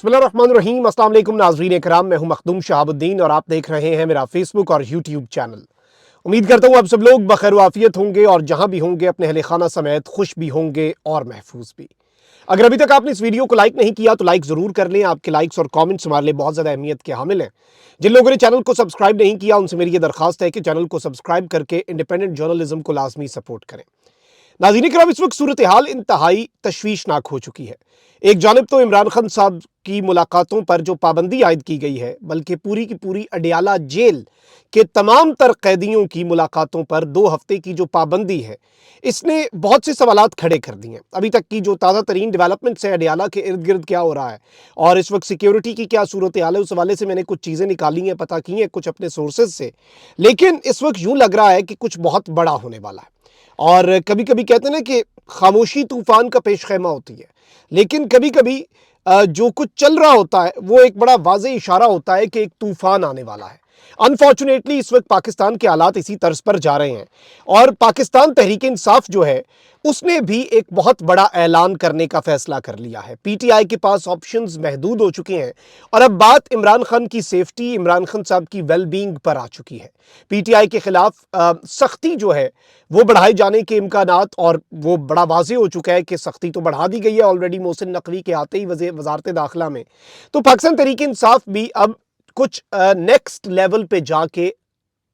बिस्मिल्लाहिर्रहमानिर्रहीम। अस्सलाम वालेकुम नाज़रीन इकराम, मैं हूं मखदूम शहाबुद्दीन और आप देख रहे हैं मेरा फेसबुक और यूट्यूब चैनल। उम्मीद करता हूं आप सब लोग बखैर वाफियत होंगे और जहां भी होंगे अपने अहले खाना समेत खुश भी होंगे और महफूज भी। अगर अभी तक आपने इस वीडियो को लाइक नहीं किया तो लाइक जरूर कर लें। आपके लाइक्स और कमेंट्स हमारे लिए बहुत ज़्यादा अहमियत के हामिल हैं। जिन लोगों ने चैनल को सब्सक्राइब नहीं किया उनसे मेरी ये दरखास्त है कि चैनल को सब्सक्राइब करके इंडिपेंडेंट जर्नलिज्म को लाजमी सपोर्ट करें। नाज़रीन इकराम, इस वक्त सूरत हाल इंतहाई तशवीशनाक हो चुकी है। एक जानिब तो इमरान खान साहब की मुलाकातों पर जो पाबंदी आयद की गई है, बल्कि पूरी की पूरी अडियाला जेल के तमाम तर कैदियों की मुलाकातों पर 2 हफ्ते की जो पाबंदी है, इसने बहुत से सवालात खड़े कर दिए हैं। अभी तक की जो ताज़ा तरीन डेवलपमेंट्स है, अडियाला के इर्द गिर्द क्या हो रहा है और इस वक्त सिक्योरिटी की क्या सूरत हाल है, उस हवाले से मैंने कुछ चीज़ें निकाली हैं, पता की हैं कुछ अपने सोर्सेज से। लेकिन इस वक्त यूँ लग रहा है कि कुछ बहुत बड़ा होने वाला है। और कभी कभी कहते हैं ना कि खामोशी तूफान का पेश खैमा होती है, लेकिन कभी कभी जो कुछ चल रहा होता है वो एक बड़ा वाज़ेह इशारा होता है कि एक तूफान आने वाला है। अनफॉर्चुनेटली इस वक्त पाकिस्तान के हालात इसी तर्ज पर जा रहे हैं और पाकिस्तान तहरीक इंसाफ जो है उसने भी एक बहुत बड़ा ऐलान करने का फैसला कर लिया है। पीटीआई के पास ऑप्शंस महदूद हो चुके हैं और अब बात इमरान खान की सेफ्टी, इमरान खान साहब की वेलबींग पर आ चुकी है। पीटीआई के खिलाफ सख्ती जो है वो बढ़ाए जाने के इम्कानात, और वो बड़ा वाज़ेह हो चुका है कि सख्ती तो बढ़ा दी गई है ऑलरेडी मोहसिन नकवी के आते ही वजारत दाखिला में। तो पाकिस्तान तहरीक इंसाफ भी अब कुछ नेक्स्ट लेवल पे जाके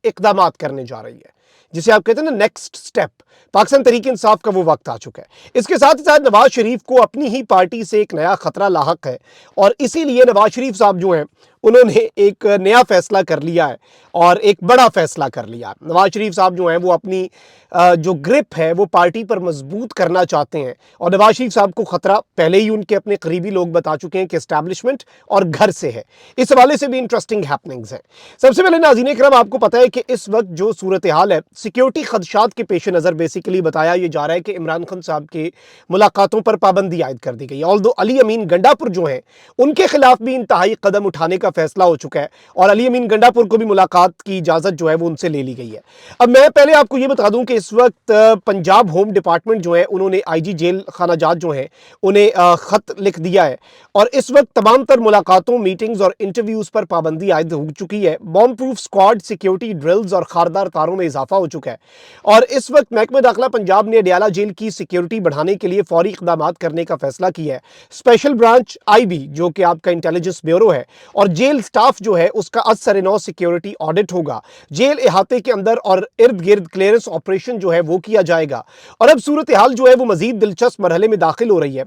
इकदामात करने जा रही है, जिसे आप कहते हैं ना नेक्स्ट स्टेप। पाकिस्तान तहरीक इंसाफ का वो वक्त आ चुका है। इसके साथ ही साथ नवाज शरीफ को अपनी ही पार्टी से एक नया खतरा लाहक है और इसीलिए नवाज शरीफ साहब जो हैं उन्होंने एक नया फैसला कर लिया है और एक बड़ा फैसला कर लिया है। नवाज शरीफ साहब जो हैं वो अपनी जो ग्रिप है वो पार्टी पर मजबूत करना चाहते हैं और नवाज शरीफ साहब को खतरा पहले ही उनके अपने करीबी लोग बता चुके हैं कि एस्टैब्लिशमेंट और घर से है। इस हवाले से भी इंटरेस्टिंग हैपनिंग्स हैं। सबसे पहले नाज़रीन इकराम, आपको पता है कि इस वक्त जो सूरत हाल है, सिक्योरिटी खदशात के पेश नज़र बेसिकली बताया ये जा रहा है कि इमरान खान साहब के मुलाकातों पर पाबंदी आयद कर दी गई है। ऑल्दो अली अमीन गंडापुर जो हैं उनके खिलाफ भी इंतहाई कदम उठाने का फैसला हो चुका है और अली अमीन गंडापुर को भी मुलाकात की इजाज़त जो है वो उनसे ले ली गई है। अब मैं पहले आपको ये बता दूं कि इस वक्त पंजाब होम डिपार्टमेंट जो है उन्होंने आईजी जेल खानाजात जो हैं उन्हें ख़त लिख दिया है और इस वक्त तमाम तर मुलाकातों, मीटिंग्स और इंटरव्यूज़ पर पाबंदी आयद हो चुकी है। Bomb proof squad, security drills और खारदार तारों में इजाफा हो चुका है और इस वक्त महकमा दाखिला पंजाब ने अडियाला जेल की सिक्योरिटी बढ़ाने के लिए फौरी इक़दाम करने का फैसला किया है। स्पेशल ब्रांच IB जो कि आपका इंटेलिजेंस ब्यूरो है और जेल स्टाफ जो है उसका असर-ए-नौ सिक्योरिटी ऑडिट होगा। जेल इहाते के अंदर और इर्द गिर्द क्लियरेंस ऑपरेशन जो है वो किया जाएगा और अब सूरत हाल जो है वो मजीद दिलचस्प मरहले में दाखिल हो रही है।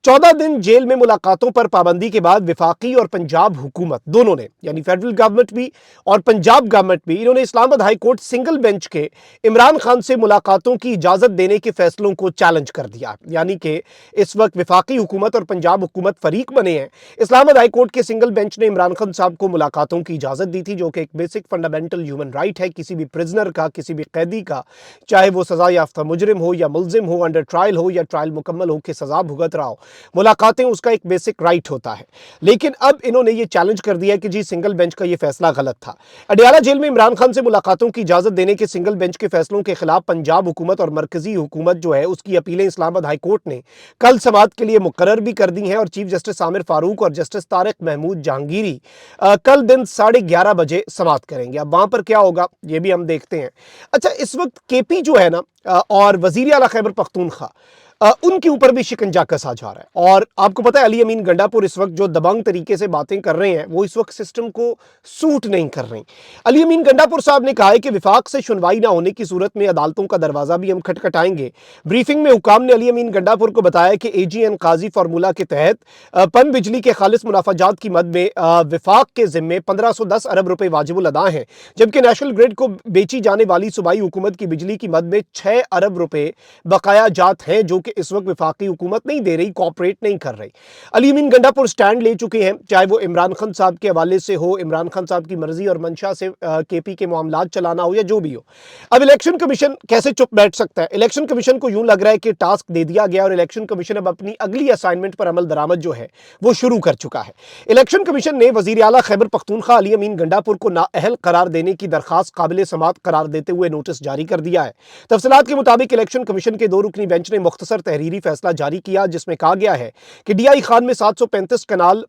14 दिन जेल में मुलाकातों पर पाबंदी के बाद विफाकी और पंजाब हुकूमत दोनों ने, यानी फेडरल गवर्नमेंट भी और पंजाब गवर्नमेंट भी, इन्होंने Islamabad high court single bench के इमरान खान से मुलाकातों की इजाजत देने के फैसलों को चैलेंज कर दिया। यानी कि इस वक्त विफाकी हुकूमत और पंजाब हुकूमत फरीक बने हैं। इस्लामाबाद हाई कोर्ट के सिंगल बेंच ने इमरान खान साहब को मुलाकातों की इजाजत दी थी, जो कि एक बेसिक फंडामेंटल ह्यूमन राइट है किसी भी प्रिजनर का, किसी भी कैदी का, चाहे वो सजा याफ्ता मुजरिम हो या मुलजिम हो, अंडर ट्रायल हो या ट्रायल मुकम्मल हो के सजा भुगत रहा हो, मुलाकातें उसका एक बेसिक राइट होता है। लेकिन अब इन्होंने ये चैलेंज कर दिया कि जी सिंगल बेंच का ये फैसला गलत था। अडियाला जेल में इमरान खान से मुलाकातों की इजाजत देने के सिंगल बेंच के फैसलों के खिलाफ पंजाब हुकूमत और मरकजी हुकूमत जो है उसकी अपीलें इस्लामाबाद हाई कोर्ट ने कल समाअत के लिए मुकर्रर भी कर दी हैं और चीफ जस्टिस आमिर फारूक और जस्टिस तारिक महमूद जहांगीरी कल दिन 11:30 बजे समाअत करेंगे। अब वहां पर क्या होगा ये भी हम देखते हैं। अच्छा, इस वक्त KP जो है ना और वजीर आला खैबर पख्तूनख्वा उनके ऊपर भी शिकंजा कसा जा रहा है और आपको पता है अली अमीन गंडापुर इस वक्त जो दबंग तरीके से बातें कर रहे हैं वो इस वक्त सिस्टम को सूट नहीं कर रही। अली अमीन गंडापुर साहब ने कहा है कि विफाक से सुनवाई ना होने की सूरत में अदालतों का दरवाजा भी हम खटखटाएंगे। ब्रीफिंग में हुकाम ने अली अमीन गंडापुर को बताया कि AGN काजी फार्मूला के तहत पन बिजली के खालिस मुनाफाजात की मद में विफाक के जिम्मे 1510 अरब रुपए वाजिबुल अदा हैं, जबकि नेशनल ग्रिड को बेची जाने वाली सूबाई हुकूमत की बिजली की मद में 6 अरब रुपए बकाया जात हैं जो कि इस वक्त विफाकी हुकूमत नहीं दे रही, कोऑपरेट नहीं कर रही। अली अमीन गंडापुर स्टैंड ले चुके हैं, चाहे वो इमरान खान साहब के हवाले से हो, इमरान खान साहब की मर्जी और मंशा से KP के मामलात चलाना हो या जो भी हो। अब इलेक्शन कमीशन कैसे चुप बैठ सकता है? इलेक्शन कमीशन को यूं लग रहा है कि टास्क दे दिया गया और इलेक्शन कमीशन अब अपनी अगली असाइनमेंट पर अमल दरामद जो है वो शुरू कर चुका है। इलेक्शन कमीशन ने वजीर आला खैबर पख्तूनख्वा अली अमीन गंडापुर को नाअहल करार देने की दरखास्त काबिल समाअत करार देते हुए नोटिस जारी कर दिया है। तफसीलात तफसीलात के मुताबिक इलेक्शन कमीशन के 2 रुकनी बेंच ने मुख्तसर तहरीरी फैसला जारी किया, जिसमें कहा गया है कि DI खान में 735 कनाल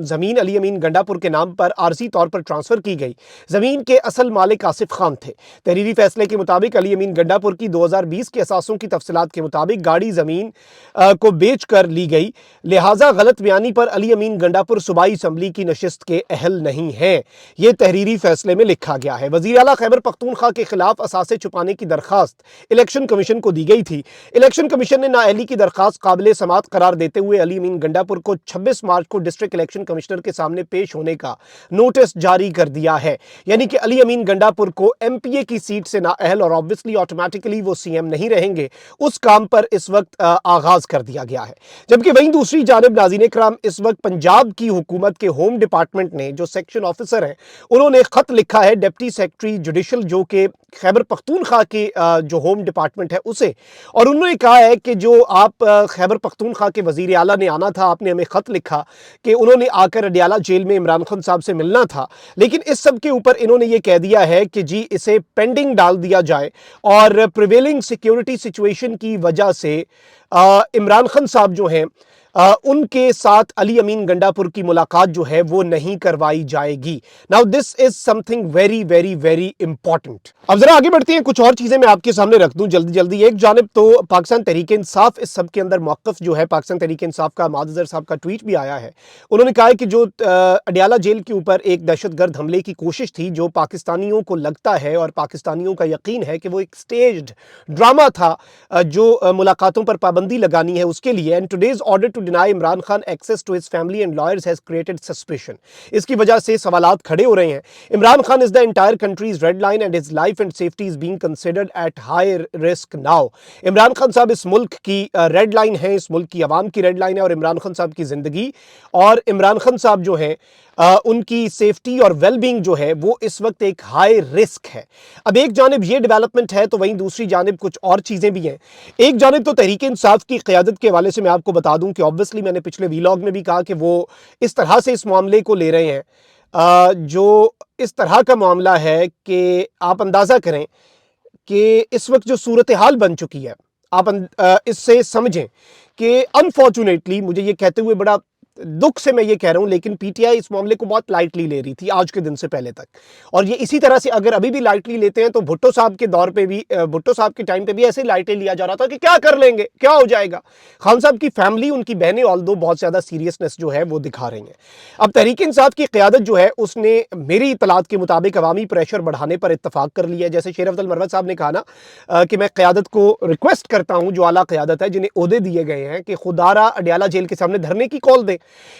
जमीन अली अमीन गंडापुर के नाम पर आरजी तौर पर ट्रांसफर की गई। जमीन के असल मालिक आसिफ खान थे। तहरीरी फैसले के मुताबिक अली अमीन गंडापुर की 2020 के असासों की तफसीलात के मुताबिक गाड़ी जमीन को बेच कर ली गई, लिहाजा गलत बयानी पर अली अमीन गंडापुर सूबाई असम्बली की नशिस्त के अहल नहीं है। यह तहरीरी फैसले में लिखा गया है। वज़ीर आला खैबर पख्तूनख्वा के खिलाफ असासे छुपाने की दरखास्त इलेक्शन कमीशन को दी गई थी। इलेक्शन कमीशन ने नाअहली की दरखास्त काबिले समात करार देते हुए अली अमीन गंडापुर को 26 मार्च को डिस्ट्रिक्ट इलेक्शन कमिश्नर के सामने पेश होने का नोटिस जारी कर दिया है। यानी कि अली अमीन गंडापुर को MPA की सीट से नाअहल और ऑब्वियसली ऑटोमेटिकली वो CM नहीं रहेंगे, उस काम पर इस वक्त आगाज कर दिया गया है। जबकि वहीं दूसरी जानिब नाज़रीन इकराम, इस वक्त पंजाब की हुकूमत के होम डिपार्टमेंट ने, जो सेक्शन ऑफिसर हैं, उन्होंने खत लिखा है डिप्टी सेक्रेटरी जुडिशल जो कि खैबर पख्तूनख्वा के जो होम डिपार्टमेंट है उसे, और उन्होंने कहा है कि जो आप खैबर पख्तूनख्वा के वज़ीर आला ने आना था, आपने हमें खत लिखा कि उन्होंने आकर अडियाला जेल में इमरान खान साहब से मिलना था, लेकिन इस सब के ऊपर इन्होंने ये कह दिया है कि जी इसे पेंडिंग डाल दिया जाए और प्रिवेलिंग सिक्योरिटी सिचुएशन की वजह से इमरान खान साहब जो हैं उनके साथ अली अमीन गंडापुर की मुलाकात जो है वो नहीं करवाई जाएगी। Now this is something very very very important. अब जरा आगे बढ़ते हैं, कुछ और चीजें मैं आपके सामने रख दूं जल्दी जल्दी। एक जानिब तो पाकिस्तान तहरीक इंसाफ इस सब के अंदर मौक़िफ़ जो है, पाकिस्तान तहरीक इंसाफ का माद अज़हर साहब का ट्वीट भी आया है। उन्होंने कहा है कि जो अडियाला जेल के ऊपर एक दहशतगर्द हमले की कोशिश थी, जो पाकिस्तानियों को लगता है और पाकिस्तानियों का यकीन है कि वो एक स्टेज्ड ड्रामा था जो मुलाकातों पर पाबंदी लगानी है उसके लिए। And today's order to deny Imran Khan access to his family and lawyers has created suspicion. इसकी वजह से सवालात खड़े हो रहे हैं। Imran Khan is the entire country's red line and his life and safety is being considered at high risk now. Imran Khan साहब इस मुल्क की रेड लाइन है, इस मुल्क की आवाम की रेड लाइन है, और इमरान खान साहब की जिंदगी और इमरान खान साहब जो है उनकी सेफ्टी और वेलबींग जो है वो इस वक्त एक हाई रिस्क है। अब एक जानिब ये डेवलपमेंट है तो वहीं दूसरी जानिब कुछ और चीज़ें भी हैं। एक जानिब तो तहरीक इंसाफ की क़यादत के हवाले से मैं आपको बता दूं कि ऑब्वियसली मैंने पिछले वीलॉग में भी कहा कि वो इस तरह से इस मामले को ले रहे हैं जो इस तरह का मामला है कि आप अंदाज़ा करें कि इस वक्त जो सूरत हाल बन चुकी है, आप इससे समझें कि अनफॉर्चुनेटली, मुझे ये कहते हुए बड़ा दुख से मैं ये कह रहा हूं, लेकिन PTI इस मामले को बहुत लाइटली ले रही थी आज के दिन से पहले तक, और ये इसी तरह से अगर अभी भी लाइटली लेते हैं तो भुट्टो साहब के दौर पे भी, भुट्टो साहब के टाइम पे भी ऐसे लाइटली लिया जा रहा था कि क्या कर लेंगे, क्या हो जाएगा। खान साहब की फैमिली, उनकी बहनें ऑल्दो बहुत ज्यादा सीरियसनेस जो है वो दिखा रही हैं। अब तहरीक इंसाफ की क़यादत जो है उसने मेरी इतलात के मुताबिक अवामी प्रेशर बढ़ाने पर इत्तफाक कर लिया है। जैसे शेर अफजल मरवत साहब ने कहा ना कि मैं क़यादत को रिक्वेस्ट करता हूं, जो आला क़यादत है जिन्हें ओहदे दिए गए हैं, कि खुदारा अडियाला जेल के सामने धरने की कॉल दें।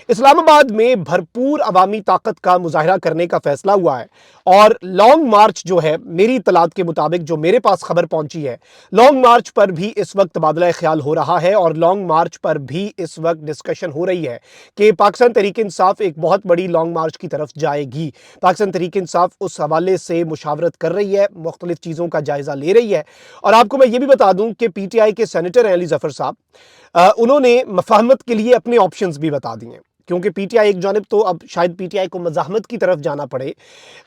इस्लामाबाद में भरपूर अवामी ताकत का मुजाहरा करने का फैसला हुआ है और लॉन्ग मार्च जो है, मेरी इतलात के मुताबिक जो मेरे पास खबर पहुंची है, लॉन्ग मार्च पर भी इस वक्त तबादला ख्याल हो रहा है और लॉन्ग मार्च पर भी इस वक्त डिस्कशन हो रही है कि पाकिस्तान तहरीक इंसाफ एक बहुत बड़ी लॉन्ग मार्च की तरफ जाएगी। पाकिस्तान तहरीक इंसाफ उस हवाले से मुशावरत कर रही है, मुख्तलिफ चीज़ों का जायज़ा ले रही है। और आपको मैं ये भी बता दूं कि PTI के सेनेटर अली जफ़र साहब, उन्होंने मफाहमत के लिए अपने ऑप्शंस भी बता दिए, क्योंकि PTI एक जानिब तो अब शायद PTI को मज़ाहमत की तरफ जाना पड़े।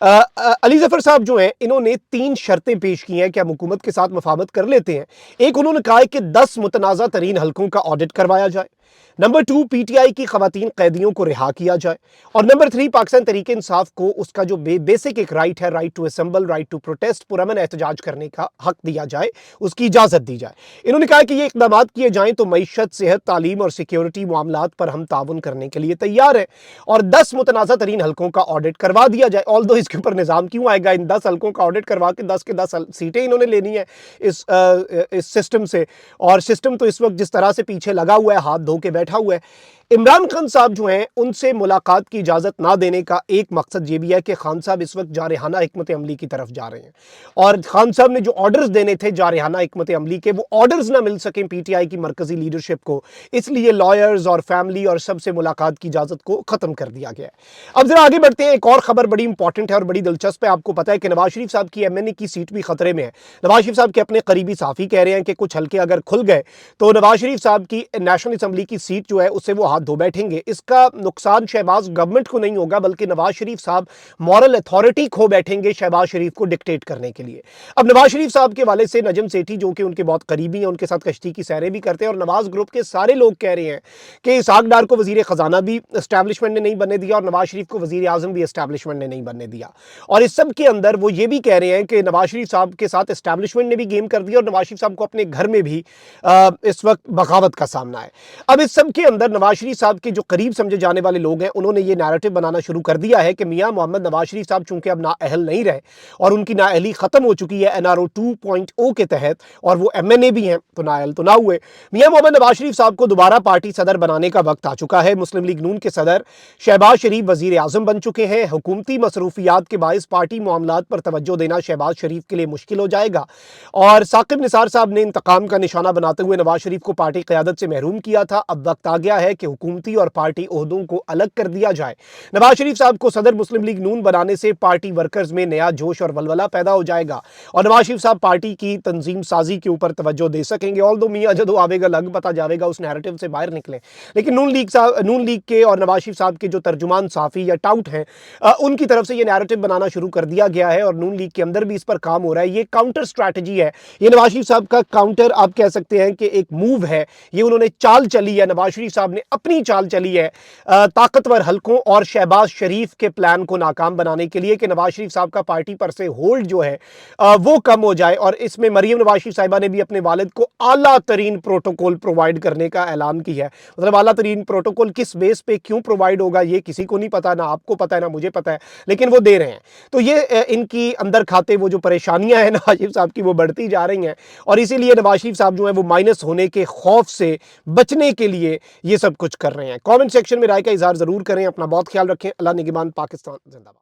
अली जफ़र साहब जो हैं, इन्होंने 3 शर्तें पेश की हैं कि हम हुकूमत के साथ मफाहमत कर लेते हैं। एक, उन्होंने कहा है कि 10 मुतनाज़ा तरीन हलकों का ऑडिट करवाया जाए। नंबर 2, PTI की ख़वातीन कैदियों को रिहा किया जाए। और नंबर 3, पाकिस्तान तहरीक इंसाफ को उसका जो बेसिक एक राइट है, right to assemble, right to protest, पुरअमन एहतजाज करने का हक दिया जाए, उसकी इजाज़त दी जाए। इन्होंने कहा कि ये इक़दाम किए जाएँ तो मईशत, सेहत, तालीम और सिक्योरिटी मामलात पर हम ताउन करने के लिए तैयार हैं और 10 मुतनाज़ा तरीन हलकों का ऑडिट करवा दिया जाए। ऑल्दो इसके ऊपर निज़ाम क्यों आएगा, इन 10 हलकों का ऑडिट करवा के 10 के 10 सीटें इन्होंने लेनी है इस सिस्टम से, और सिस्टम तो इस वक्त जिस तरह से पीछे लगा हुआ है, हाथ धो के बैठा हुआ है। इमरान खान साहब जो हैं, उनसे मुलाकात की इजाज़त ना देने का एक मकसद ये भी है कि खान साहब इस वक्त जारहाना हिकमत अमली की तरफ जा रहे हैं और खान साहब ने जो ऑर्डर्स देने थे जारहाना हिकमत अमली के, वो ऑर्डर्स ना मिल सकें PTI की मरकजी लीडरशिप को, इसलिए लॉयर्स और फैमिली और सबसे मुलाकात की इजाज़त को ख़त्म कर दिया गया है। अब जरा आगे बढ़ते हैं, एक और खबर बड़ी इंपॉर्टेंट है और बड़ी दिलचस्प है। आपको पता है कि नवाज शरीफ साहब की MNA की सीट भी खतरे में है। नवाज शरीफ साहब के अपने करीबी साफ़ी कह रहे हैं कि कुछ हल्के अगर खुल गए तो नवाज शरीफ साहब की नेशनल असम्बली की सीट जो है उससे वो हाथ धो बैठेंगे, इसका नुकसान शहबाज गवर्नमेंट को नहीं होगा बल्कि नवाज शरीफ साहब मॉरल अथॉरिटी खो बैठेंगे शहबाज शरीफ को डिक्टेट करने के लिए। अब नवाज शरीफ साहब के वाले से नजम सेठी जो कि उनके बहुत करीबी हैं, उनके साथ कश्ती की सैरें भी करते हैं, और नवाज ग्रुप के सारे लोग कह रहे हैं कि इसहाक डार को वजीर खजाना भी एस्टैब्लिशमेंट ने नहीं बनने दिया और नवाज शरीफ को वजीर आजम भी एस्टैब्लिशमेंट ने नहीं बनने दिया। और इस सब के अंदर वो ये भी कह रहे हैं कि नवाज शरीफ साहब के साथ एस्टैब्लिशमेंट ने भी गेम कर दिया और नवाज शरीफ साहब को अपने घर में भी इस वक्त बगावत का सामना है। अब इस सब के अंदर नवाज शरीफ साहब के जो करीब समझे जाने वाले लोग हैं, उन्होंने ये नैरेटिव बनाना शुरू कर दिया है कि मियां मोहम्मद नवाज शरीफ साहब चूंकि अब नाअहल नहीं रहे और उनकी नाअहली खत्म हो चुकी है एनआरओ 2.0 के तहत, और वो एमएनए भी हैं तो नाअहल तो ना हुए, मियां मोहम्मद नवाज शरीफ साहब को दोबारा पार्टी सदर बनाने का वक्त आ चुका है। मुस्लिम लीग नून के सदर शहबाज शरीफ वजीर आजम बन चुके हैं। हुकूमती मसरूफियात के बायस पार्टी मामलात पर तवज्जो देना शहबाज शरीफ के लिए मुश्किल हो जाएगा। और साकिब निसार साहब ने इंतकाम का निशाना बनाते हुए नवाज शरीफ को पार्टी क़यादत से महरूम किया था। अब वक्त आ गया है कि हुकूमती और पार्टी ओहदों को अलग कर दिया जाए। नवाज शरीफ साहब को सदर मुस्लिम लीग नून बनाने से पार्टी वर्कर्स में नया जोश और वलवला पैदा हो जाएगा और नवाज शरीफ साहब पार्टी की तंजीम साजी के ऊपर तवज्जो दे सकेंगे। ऑल्दो मियां जदो आवेगा लग पता जावेगा उस नैरेटिव से बाहर निकले, लेकिन नून लीग के और नवाज शरीफ साहब के जो तर्जुमान साफी या टाउट हैं, उनकी तरफ से ये नैरेटिव बनाना शुरू कर दिया गया है और नून लीग के अंदर भी इस पर काम हो रहा है। ये काउंटर स्ट्रैटेजी है, ये नवाज शरीफ साहब का काउंटर आप कह सकते हैं कि एक मूव है। ये उन्होंने चाल चली है, नवाज शरीफ साहब ने अपनी चाल चली है ताकतवर हलकों और शहबाज शरीफ के प्लान को नाकाम बनाने के लिए कि नवाज शरीफ साहब का पार्टी पर से होल्ड जो है वो कम हो जाए। और इसमें मरियम नवाज शरीफ साहिबा ने भी अपने वालिद को आला तरीन प्रोटोकॉल प्रोवाइड करने का ऐलान किया है। मतलब आला तरीन प्रोटोकॉल किस बेस पे क्यों प्रोवाइड होगा ये किसी को नहीं पता, ना आपको पता है ना मुझे पता है, लेकिन वो दे रहे हैं। तो ये इनकी अंदर खाते वो जो परेशानियां हैं नवाज शरीफ साहब की वो बढ़ती जा रही हैं और इसीलिए नवाज शरीफ साहब जो है वो माइनस होने के खौफ से बचने के लिए ये सब कुछ कर रहे हैं। कमेंट सेक्शन में राय का इजहार जरूर करें। अपना बहुत ख्याल रखें। अल्लाह निगहबान। पाकिस्तान जिंदाबाद।